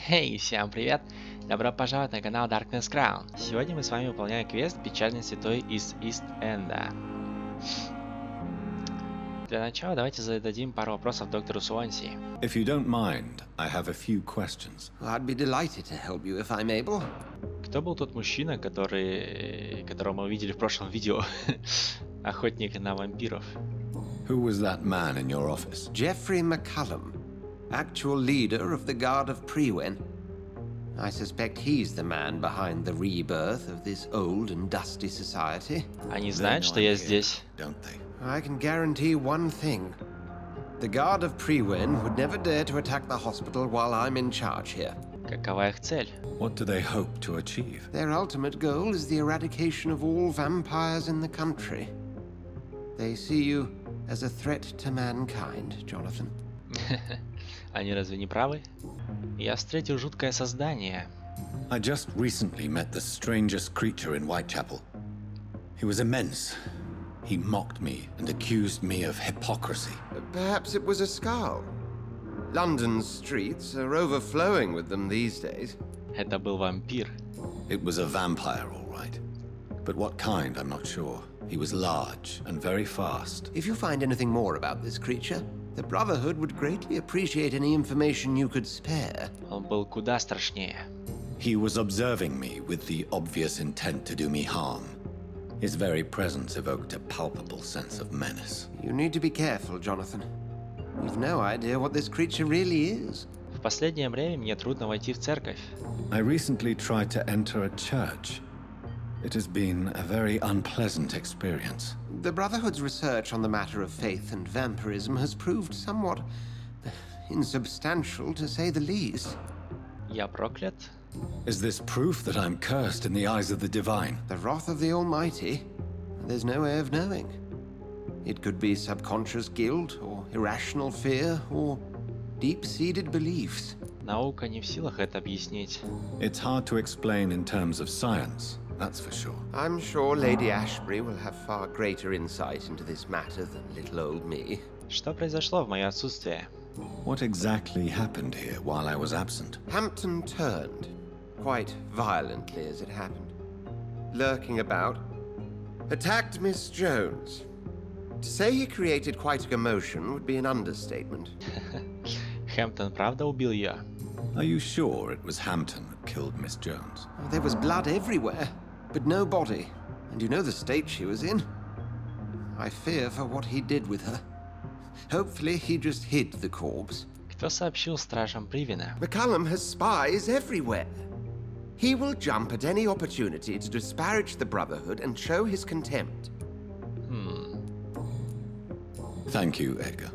Хей, всем привет! Добро пожаловать на канал Darkness Crown. Сегодня мы с вами выполняем квест «Печальный святой из Ист-Энда». Для начала давайте зададим пару вопросов доктору Суонси. If you don't mind, I have a few questions. I'd be delighted to help you if I'm able. Кто был тот мужчина, которого мы увидели в прошлом видео? Охотник на вампиров. Who was that man in your office? Geoffrey McCullum, actual leader of the Guard of Prewen. I suspect he's the man behind the rebirth of this old and dusty society. Они знают, что я здесь? Don't they? I can guarantee one thing. The Guard of Prewen would never dare to attack the hospital while I'm in charge here. Какова их цель? What do they hope to achieve? Their ultimate goal is the eradication of all vampires in the country. They see you as a threat to mankind, Jonathan. Они разве не правы? Я встретил жуткое создание. I just recently met the strangest creature in Whitechapel. He was immense. He mocked me and accused me of hypocrisy. Perhaps it was a skull. London's streets are overflowing with them these days. Это был вампир. It was a vampire, all right. But what kind, I'm not sure. He was large and very fast. If you find anything more about this creature, the Brotherhood would greatly appreciate any information you could spare. Он был куда страшнее. He was observing me with the obvious intent to do me harm. His very presence evoked a palpable sense of menace. You need to be careful, Jonathan. You've no idea what this creature really is. В последнее время мне трудно войти в церковь. I recently tried to enter a church. It has been a very unpleasant experience. The Brotherhood's research on the matter of faith and vampirism has proved somewhat insubstantial, to say the least. Я проклят? Is this proof that I'm cursed in the eyes of the divine? The wrath of the Almighty? There's no way of knowing. It could be subconscious guilt, or irrational fear, or deep-seated beliefs. Наука не в силах это объяснить. It's hard to explain in terms of science, that's for sure. I'm sure Lady Ashbury will have far greater insight into this matter than little old me. Что произошло в мое отсутствие? What exactly happened here while I was absent? Hampton turned, quite violently as it happened, lurking about, attacked Miss Jones. To say he created quite a commotion would be an understatement. Хэмптон правда убил ее? Are you sure it was Hampton that killed Miss Jones? There was blood everywhere, but no body, and you know the state she was in. I fear for what he did with her. Hopefully he just hid the corpse. Кто сообщил стражам Привина? McCullum has spies everywhere. He will jump at any opportunity to disparage the Brotherhood and show his contempt. Thank you, Edgar.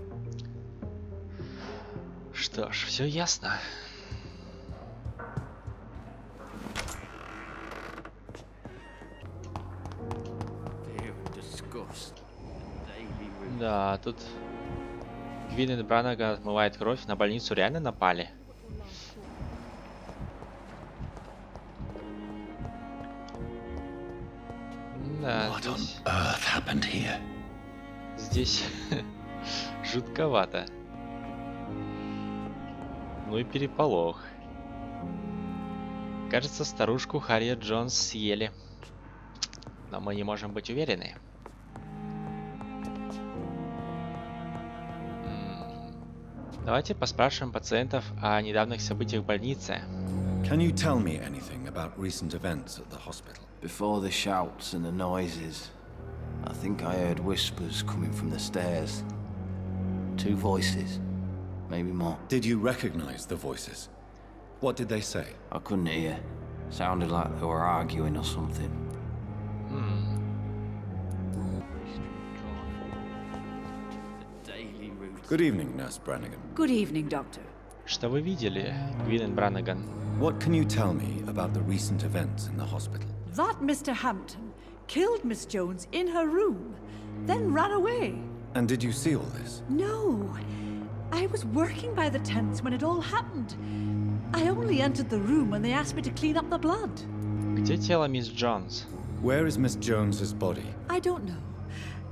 Что ж, все ясно. Да, тут Гвинет Бранага отмывает кровь, на больницу реально напали. Да, What on earth happened here? здесь жутковато. Ну и переполох. Кажется, старушку Харриет Джонс съели. Но мы не можем быть уверены. Давайте поспрашиваем пациентов о недавних событиях в больнице. Can you tell me anything about recent events at the hospital? Before the shouts and the noises, I think I heard whispers coming from the stairs. 2 voices, maybe more. Did you recognize the voices? What did they say? I couldn't hear. Sounded like they were arguing or something. Good evening, Nurse Brannigan. Good evening, Doctor. Что вы видели, Гвинет Бранаган? What can you tell me about the recent events in the hospital? That Mr. Hampton killed Miss Jones in her room, then ran away. And did you see all this? No, I was working by the tents when it all happened. I only entered the room when they asked me to clean up the blood. Где тело мисс Джонс? Where is Miss Jones's body? I don't know.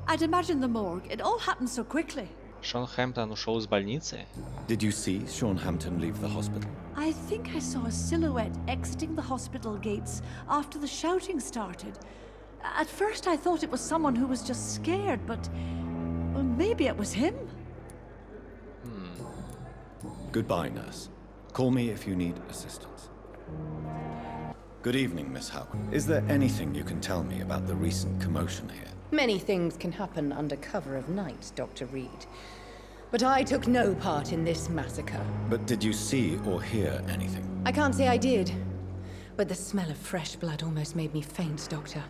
I'd imagine the morgue. It all happened so quickly. Шон Хэмптон ушел из больницы? Did you see Sean Hampton leave the hospital? I think I saw a silhouette exiting the hospital gates after the shouting started. At first I thought it was someone who was just scared, but well, maybe it was him. Goodbye, nurse. Call me if you need assistance. Good evening, Miss Howe. Is there anything you can tell me about the recent commotion here? Many things can happen under cover of night, Dr. Reid. But I took no part in this massacre. But did you see or hear anything? I can't say I did. But the smell of fresh blood almost made me faint, Doctor.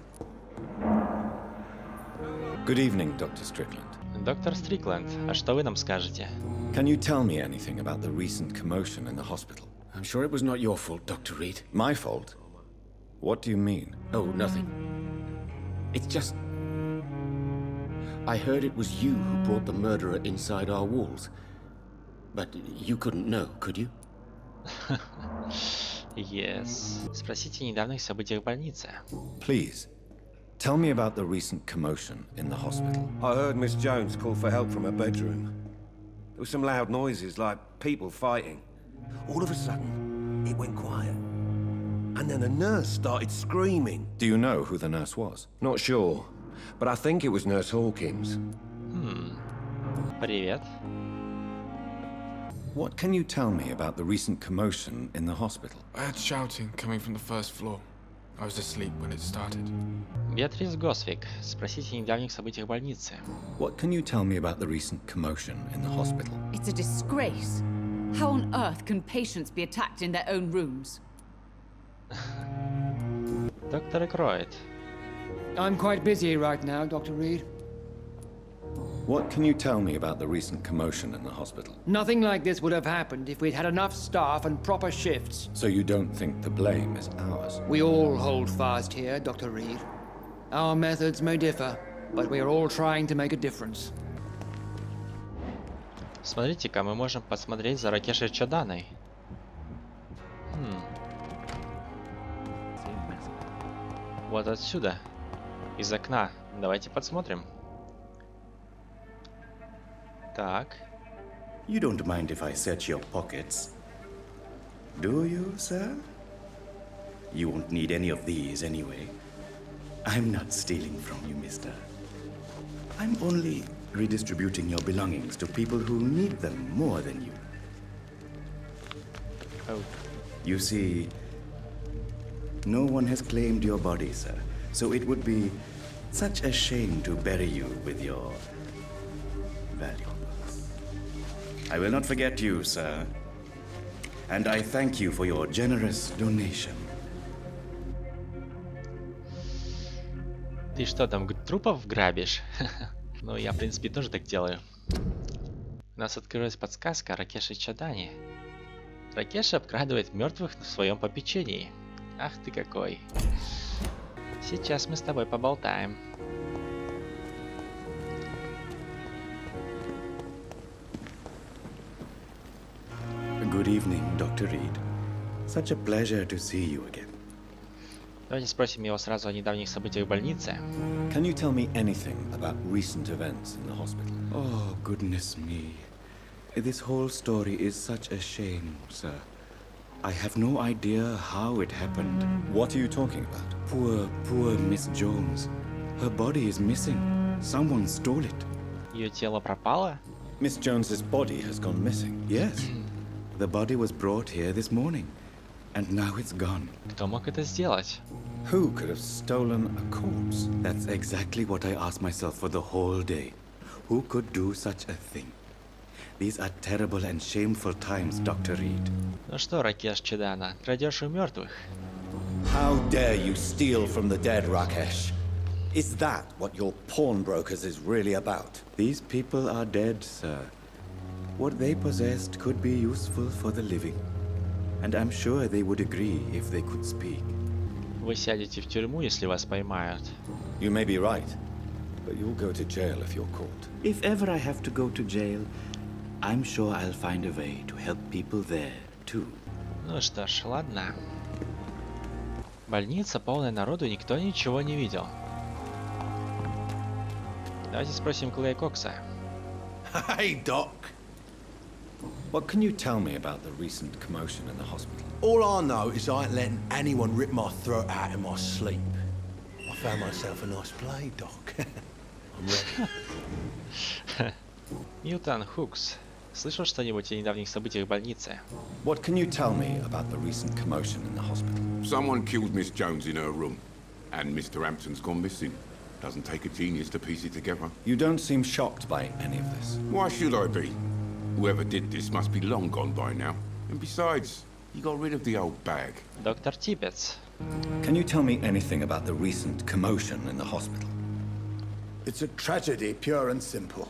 Good evening, Dr. Strickland. Доктор Стрикленд, а что вы нам скажете? Can you tell me anything about the recent commotion in the hospital? I'm sure it was not your fault, Dr. Reid. My fault? What do you mean? Oh, nothing. It's just... I heard it was you who brought the murderer inside our walls. But you couldn't know, could you? Yes. Спросите о недавних событиях в больнице. Please, tell me about the recent commotion in the hospital. I heard Miss Jones call for help from her bedroom. There were some loud noises, like people fighting. All of a sudden, it went quiet. And then a nurse started screaming. Do you know who the nurse was? Not sure, but I think it was Nurse Hawkins. Привет. What can you tell me about the recent commotion in the hospital? I heard shouting coming from the first floor. I was asleep when it started. Беатрис Госвик. Спросите о недавних событиях в больнице. What can you tell me about the recent commotion in the hospital? It's a disgrace. How on earth can patients be attacked in their own rooms? Доктор Reid. I'm quite busy right now, Dr. Reid. What can you tell me about the recent commotion in the hospital? Nothing like this would have happened if we'd had enough staff and proper shifts. So you don't think the blame is ours? We all hold fast here, Dr. Reid. Our methods may differ, but we are all trying to make a difference. Смотрите-ка, мы можем посмотреть за Ракешей Чаданой. Вот отсюда, из окна. Давайте подсмотрим. Так. You don't mind if I search your pockets, do you, sir? You won't need any of these anyway. I'm not stealing from you, mister. I'm only redistributing your belongings to people who need them more than you. Oh. You see, no one has claimed your body, sir, so it would be such a shame to bury you with your valuables. I will not forget you, sir, and I thank you for your generous donation. Ты что там, трупов грабишь? Ну, я, в принципе, тоже так делаю. У нас открылась подсказка Ракеши Чадани. Ракеша обкрадывает мертвых в своем попечении. Ах ты какой. Сейчас мы с тобой поболтаем. Good evening, Dr. Reid. Such a pleasure to see you again. Давайте спросим его сразу о недавних событиях в больнице. Can you tell me anything about recent events in the hospital? Oh, goodness me. This whole story is such a shame, sir. I have no idea how it happened. What are you talking about? Poor Miss Jones. Her body is missing. Someone stole it. Ее тело пропало? Miss Jones's body has gone missing. Yes. The body was brought here this morning, and now it's gone. Кто мог это сделать? Who could have stolen a corpse? That's exactly what I asked myself for the whole day. Who could do such a thing? These are terrible and shameful times, Dr. Reid. Ну что, Ракеш Чадана, крадешь у мертвых? How dare you steal from the dead, Rakesh? Is that what your pawnbrokers is really about? These people are dead, sir. What they possessed could be useful for the living. And I'm sure they would agree if they could speak. Вы сядете в тюрьму, если вас поймают. You may be right, but you'll go to jail if you're caught. If ever I have to go to jail, I'm sure I'll find a way to help people there, too. Ну что ж, ладно. Больница полная народу, никто ничего не видел. Давайте спросим Клея Кокса. Hey, Doc. What can you tell me about the recent commotion in the hospital? All I know is I ain't letting anyone rip my throat out in my sleep. I found myself a nice play, Doc. I'm ready. Ньютон Хукс. Слышал что-нибудь о недавних событиях в больнице? What can you tell me about the recent commotion in the hospital? Someone killed Miss Jones in her room, and Mr. Hampton's gone missing. Doesn't take a genius to piece it together. You don't seem shocked by any of this. Why should I be? Whoever did this must be long gone by now. And besides, he got rid of the old bag. Доктор Тибетс. Can you tell me anything about the recent commotion in the hospital? It's a tragedy, pure and simple.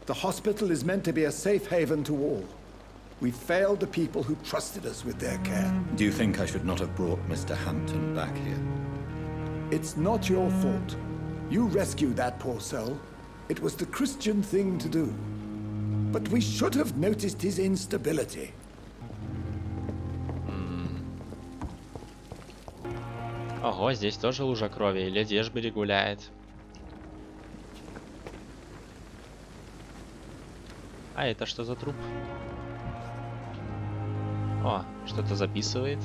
The hospital is meant to be a safe haven to all. We failed the people who trusted us with their care. Do you think I should not have brought Mr. Hampton back here? It's not your fault. You rescued that poor soul. It was the Christian thing to do. But we should have noticed his instability. Ого, здесь тоже лужа крови, и леди Эшбери гуляет. А это что за труп? О, что-то записывает.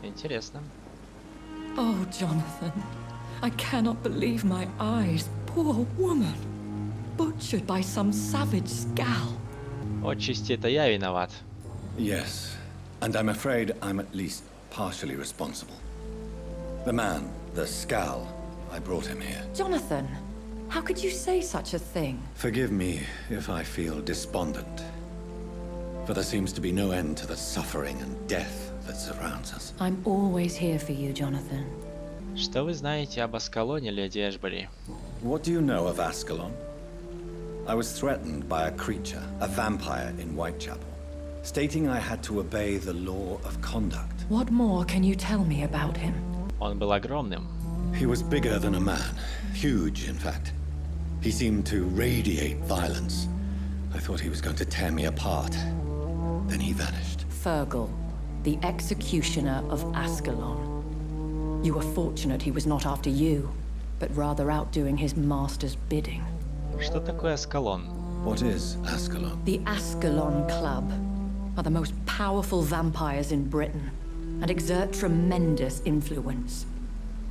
Интересно. Oh, Jonathan, I cannot believe my eyes. Poor woman. Butchered by some savage scowl. Отчасти это я виноват. Yes, and I'm afraid I'm at least partially responsible. The man, the scowl, I brought him here. Jonathan, how could you say such a thing? Forgive me if I feel despondent, for there seems to be no end to the suffering and death that surrounds us. I'm always here for you, Jonathan. Что вы знаете об Аскалоне, леди Эшбери? What do you know of Ascalon? I was threatened by a creature, a vampire in Whitechapel, stating I had to obey the law of conduct. What more can you tell me about him? Он был огромным. He was bigger than a man, huge in fact. He seemed to radiate violence. I thought he was going to tear me apart. Then he vanished. Fergal, the executioner of Ascalon. You were fortunate he was not after you, but rather out doing his master's bidding. Что такое Аскалон? What is Ascalon? The Ascalon Club are the most powerful vampires in Britain and exert tremendous influence.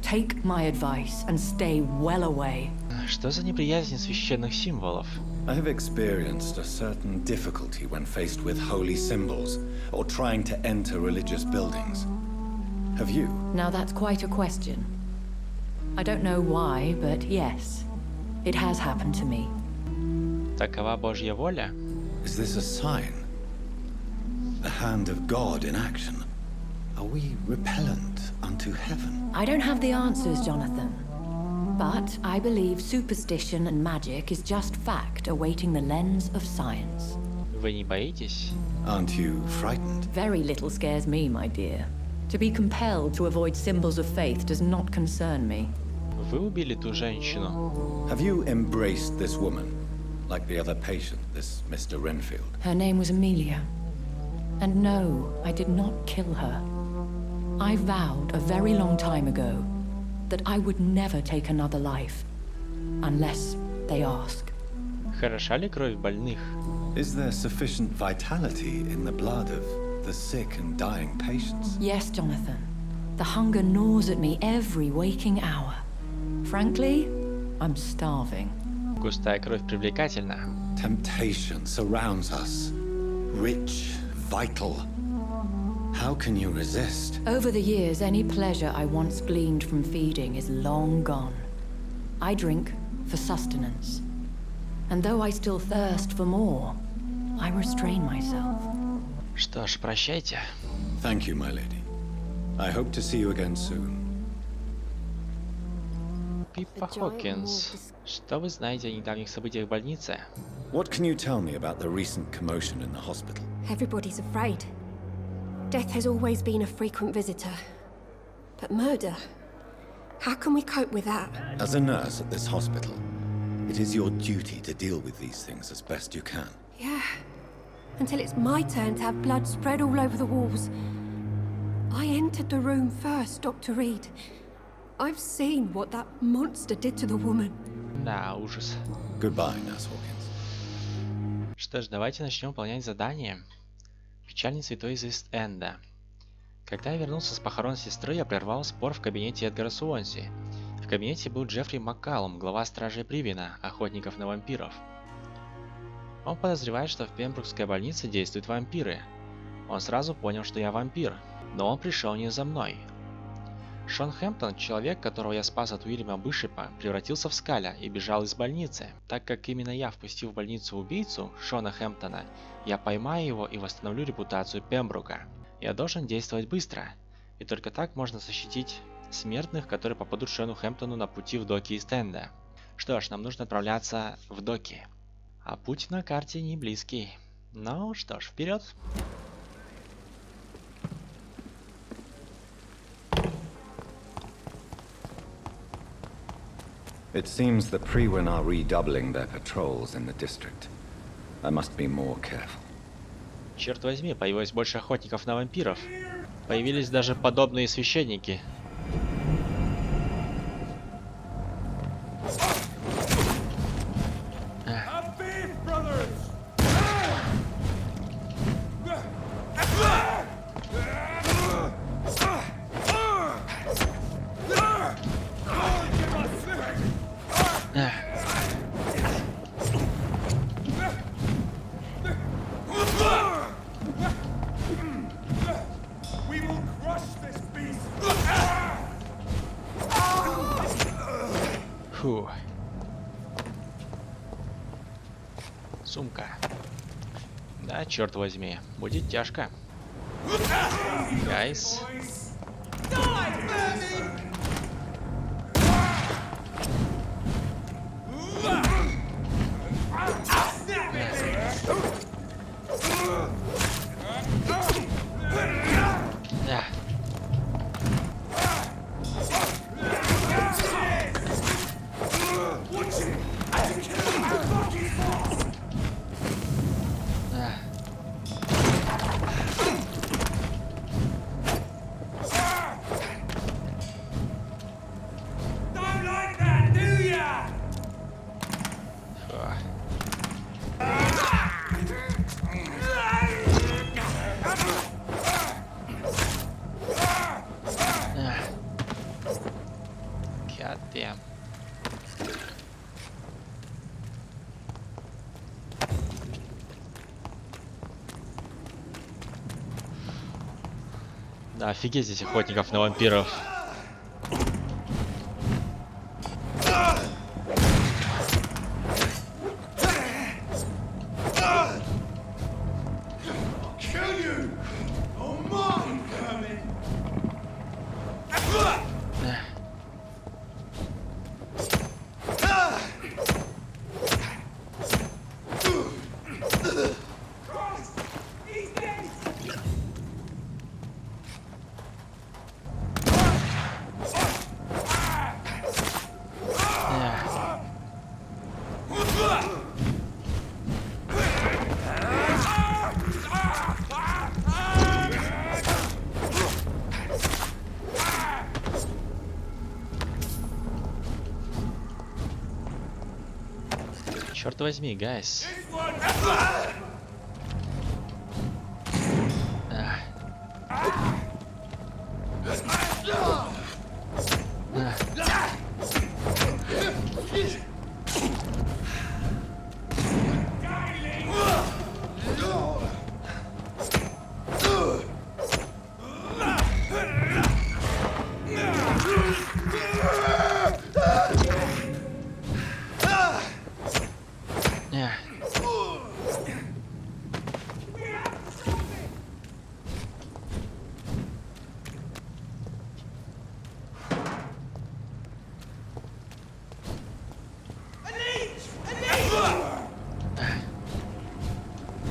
Take my advice and stay well away. Что за неприязнь священных символов? I have experienced a certain difficulty when faced with holy symbols or trying to enter religious buildings. Have you? Now that's quite a question. I don't know why, but yes, it has happened to me. Такова Божья воля? Is this a sign? The hand of God in action? Are we repellent unto heaven? I don't have the answers, Jonathan. But I believe superstition and magic is just fact awaiting the lens of science. Вы не боитесь? Aren't you frightened? Very little scares me, my dear. To be compelled to avoid symbols of faith does not concern me. Вы убили ту женщину. Have you embraced this woman, like the other patient, this Mr. Renfield? Her name was Amelia. And no, I did not kill her. I vowed a very long time ago that I would never take another life, unless they ask. Хороша ли кровь больных? Is there sufficient vitality in the blood of the sick and dying patients? Yes, Jonathan. The hunger gnaws at me every waking hour. Frankly, I'm starving. Густая кровь привлекательна. Temptation surrounds us. Rich, vital. How can you resist? Over the years, any pleasure I once gleaned from feeding is long gone. I drink for sustenance. And though I still thirst for more, I restrain myself. Что ж, прощайте. Thank you, my lady. I hope to see you again soon. Пиппа Хокинс. Что вы знаете о недавних событиях в больнице? What can you tell me about the recent commotion in the hospital? Everybody's afraid. Death has always been a frequent visitor. But murder? How can we cope with that? As a nurse at this hospital, it is your duty to deal with these things as best you can. Yeah. Until it's my turn to have blood spread all over the walls. I entered the room first, Dr. Reid. I've seen what that monster did to the woman. Да, ужас. Goodbye, Nurse Hawkins. Что ж, давайте начнем выполнять задание. Печальный святой из Ист-Энда. Когда я вернулся с похорон сестры, я прервал спор в кабинете Эдгара Суонси. В кабинете был Джеффри Маккалум, глава стражей Привина, охотников на вампиров. Он подозревает, что в Пемброкской больнице действуют вампиры. Он сразу понял, что я вампир, но он пришел не за мной. Шон Хэмптон, человек, которого я спас от Уильяма Бишопа, превратился в скаля и бежал из больницы. Так как именно я впустил в больницу убийцу, Шона Хэмптона, я поймаю его и восстановлю репутацию Пемброка. Я должен действовать быстро, и только так можно защитить смертных, которые попадут Шону Хэмптону на пути в доки Ист-Энда. Что ж, нам нужно отправляться в доки. А путь на карте не близкий. Ну что ж, вперед! It seems the Priwen are redoubling their patrols in the district. I must be more careful. Черт возьми, появилось больше охотников на вампиров. Появились даже подобные священники. Фу. Сумка. Да, черт возьми, будет тяжко. Гайс. Да, офигеть здесь охотников на вампиров. Черт возьми, гайс.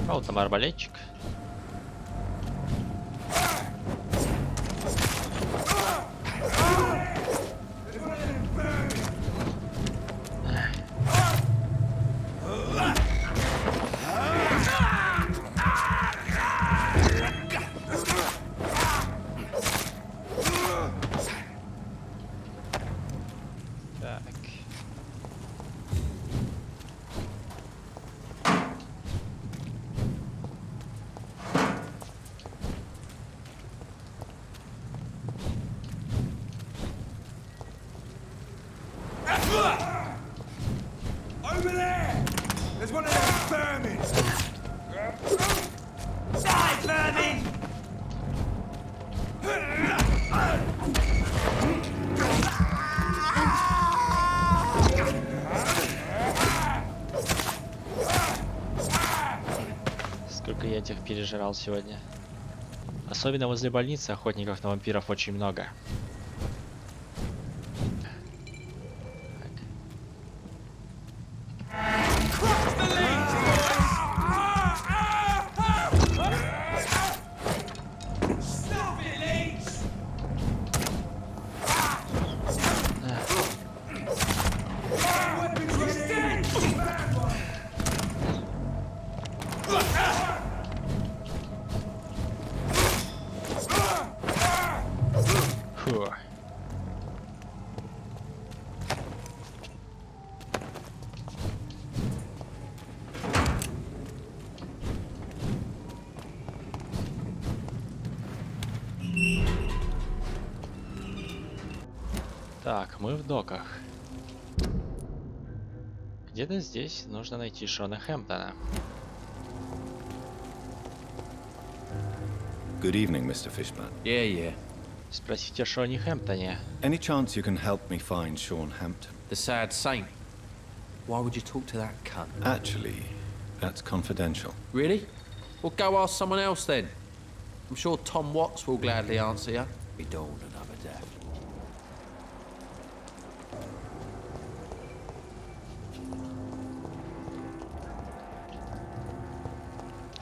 О, там арбалетчик. vermin! Die, vermin! Сколько я этих пережрал сегодня. Особенно возле больницы охотников на вампиров очень много. Фу. Так, мы в доках. Где-то здесь нужно найти Шона Хэмптона. Good evening, Mr. Fishburne. Yeah. Спросите о Шоне Хэмптоне. Any chance you can help me find Sean Hampton? The sad saint. Why would you talk to that cunt? Actually, that's confidential. Really? Well, go ask someone else then. I'm sure Tom Watts will gladly answer you. We don't want another death.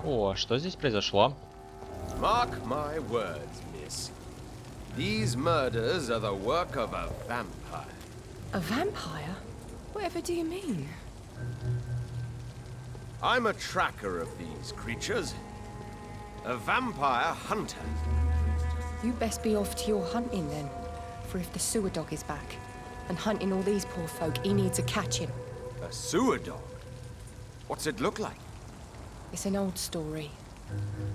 О, что здесь произошло? Mark my words, miss. These murders are the work of a vampire. A vampire? Whatever do you mean? I'm a tracker of these creatures. A vampire hunter. You best be off to your hunting then. For if the sewer dog is back and hunting all these poor folk, he needs a catching. A sewer dog? What's it look like? It's an old story.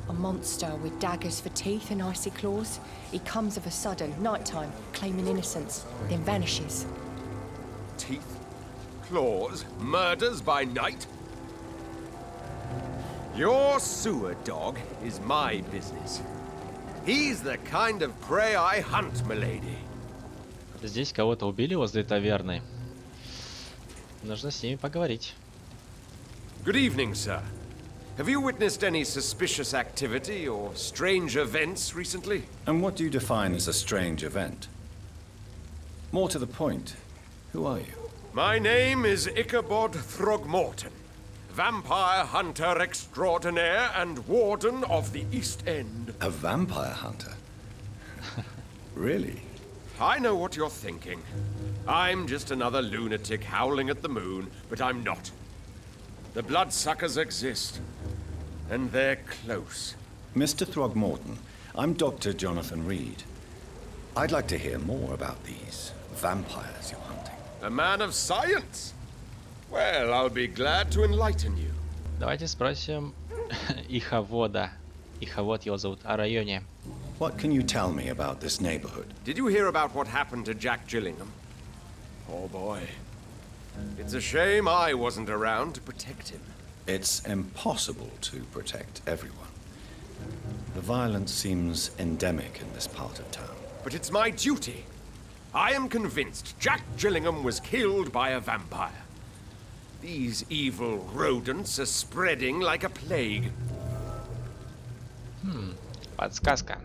A monster with daggers for teeth and icy claws. He comes of a sudden, nighttime, claiming innocence, then vanishes. Teeth, claws, murders by night? Your sewer dog is my business. He's the kind of prey I hunt, milady. Здесь кого-то убили возле таверны. Нужно с ними поговорить. Good evening, sir. Have you witnessed any suspicious activity or strange events recently? And what do you define as a strange event? More to the point, who are you? My name is Ichabod Throgmorton, vampire hunter extraordinaire and warden of the East End. A vampire hunter? Really? I know what you're thinking. I'm just another lunatic howling at the moon, but I'm not. The bloodsuckers exist, and they're close. Mr. Throgmorton, I'm Dr. Jonathan Reid. I'd like to hear more about these vampires you're hunting. A man of science? Well, I'll be glad to enlighten you. Давайте спросим Иховода. Иховод его зовут, о районе. What can you tell me about this neighborhood? Did you hear about what happened to Jack Gillingham? Poor boy. It's a shame I wasn't around to protect him. It's impossible to protect everyone. The violence seems endemic in this part of town. But it's my duty. I am convinced Jack Gillingham was killed by a vampire. These evil rodents are spreading like a plague. Подсказка.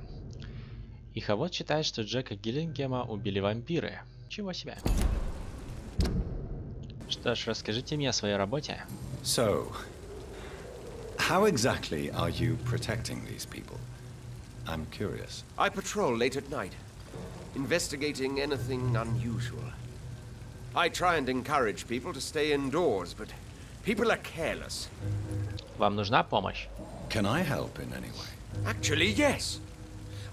Иховод считает, что Джека Гиллингема убили вампиры. Чего себе? Что ж, расскажите мне о своей работе. So, how exactly are you protecting these people? I'm curious. I patrol late at night, investigating anything unusual. I try and encourage people to stay indoors, but people are careless. Вам нужна помощь? Can I help in any way? Actually, yes.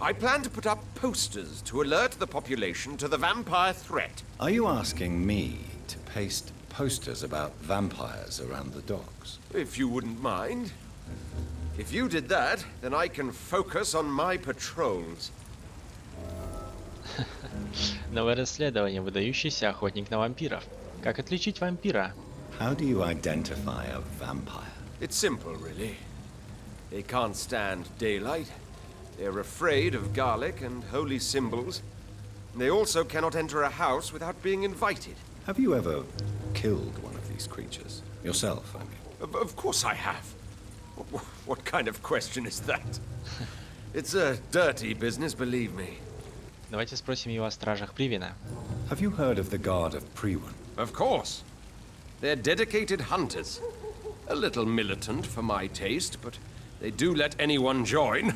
I plan to put up posters to alert the population to the vampire threat. Are you asking me to paste posters about vampires around the docks? If you wouldn't mind. If you did that, then I can focus on my patrols. Новое расследование. Выдающийся охотник на вампиров. Как отличить вампира? How do you identify a vampire? It's simple, really. They can't stand daylight. They're afraid of garlic and holy symbols. They also cannot enter a house without being invited. Have you ever killed one of these creatures? Yourself, I mean. Of course I have. What kind of question is that? It's a dirty business, believe me. Давайте спросим его о стражах Привина. Have you heard of the Guard of Priwen? Of course. They're dedicated hunters. A little militant for my taste, but they do let anyone join.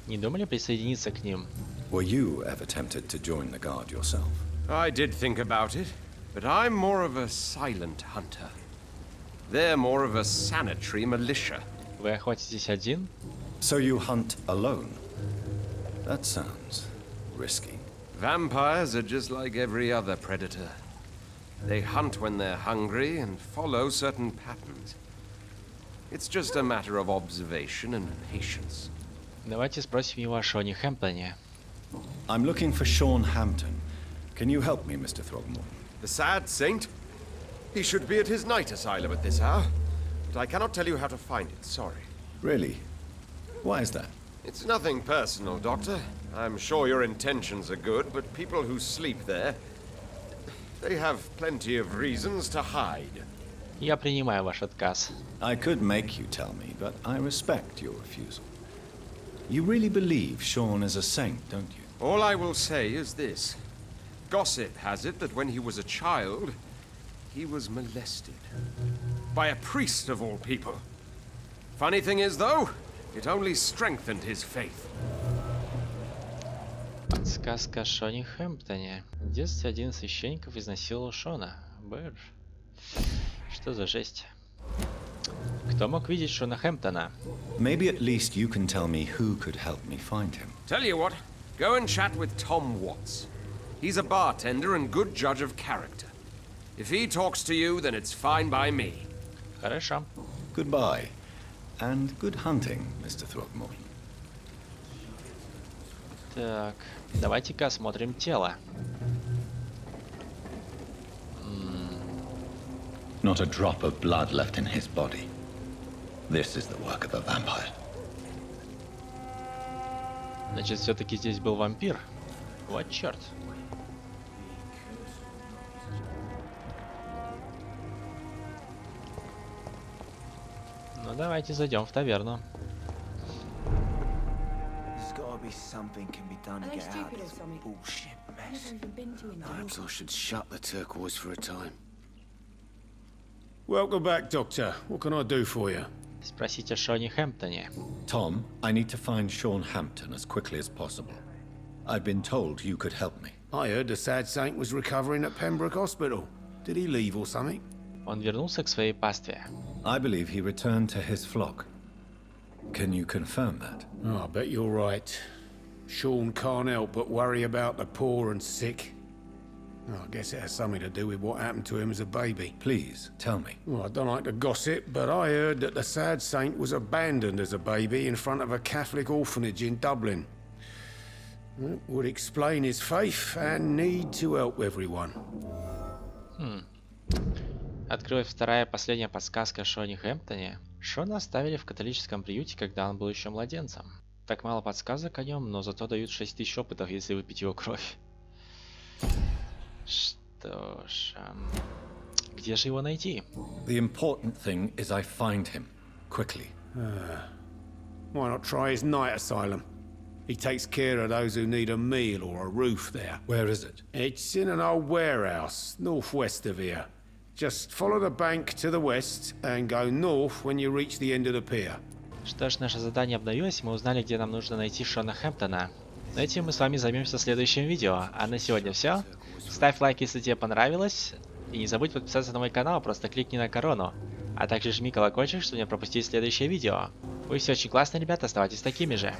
Не думали присоединиться к ним? Were you ever tempted to join the Guard yourself? I did think about it, but I'm more of a silent hunter. They're more of a sanitary militia. Вы охотитесь один? So you hunt alone? That sounds risky. Vampires are just like every other predator. They hunt when they're hungry and follow certain patterns. It's just a matter of observation and patience. Давайте спросим его о Шоне Хэмптоне. I'm looking for Sean Hampton. Can you help me, Mr. Throgmorton? The sad saint? He should be at his night asylum at this hour, but I cannot tell you how to find it, sorry. Really? Why is that? It's nothing personal, Doctor. I'm sure your intentions are good, but people who sleep there, they have plenty of reasons to hide. Я принимаю ваш отказ. I could make you tell me, but I respect your refusal. You really believe Sean is a saint, don't you? All I will say is this. Gossip has it that when he was a child, he was molested. By a priest of all people. Funny thing is, though, it only strengthened his faith. Подсказка о Шоне Хэмптоне. В детстве один из священников изнасиловал Шона. Бэр. Что за жесть? Кто мог видеть Шона Хэмптона? Maybe at least you can tell me who could help me find him. Tell you what, go and chat with Tom Watts. He's a bartender and good judge of character. If he talks to you, then it's fine by me. Хорошо. Goodbye. And good hunting, Mr. Throgmorton. Так, давайте-ка осмотрим тело. Not a drop of blood left in his body. This is the work of a vampire. Значит, все-таки здесь был вампир. Вот черт. Ну давайте зайдем в таверну. Perhaps I should shut the turquoise for a time. Welcome back, Doctor. What can I do for you? Спросите о Шоне Хэмптоне. Tom, I need to find Sean Hampton as quickly as possible. I've been told you could help me. I heard the sad saint was recovering at Pembroke Hospital. Did he leave or something? Он вернулся к своей пастве. I believe he returned to his flock. Can you confirm that? Oh, I bet you're right. Sean can't help but worry about the poor and sick. Oh, I guess it has something to do with what happened to him as a baby. Please, tell me. Well, I don't like to gossip, but I heard that the sad saint was abandoned as a baby in front of a Catholic orphanage in Dublin. It would explain his faith and need to help everyone. Открылась вторая последняя подсказка о Шоне Хэмптоне. Шона оставили в католическом приюте, когда он был еще младенцем. Так мало подсказок о нем, но зато дают 6000 опытов, если выпить его кровь. Что ж... где же его найти? The important thing is I find him. Quickly. Why not try his night asylum? He takes care of those who need a meal or a roof there. Where is it? It's in an old warehouse, northwest of here. Just follow the bank to the west and go north when you reach the end of the pier. Что ж, наше задание обновилось, мы узнали, где нам нужно найти Шона Хэмптона. Но этим мы с вами займемся в следующем видео. А на сегодня все. Ставь лайк, если тебе понравилось. И не забудь подписаться на мой канал, просто кликни на корону. А также жми колокольчик, чтобы не пропустить следующее видео. Вы все очень классные, ребята, оставайтесь такими же.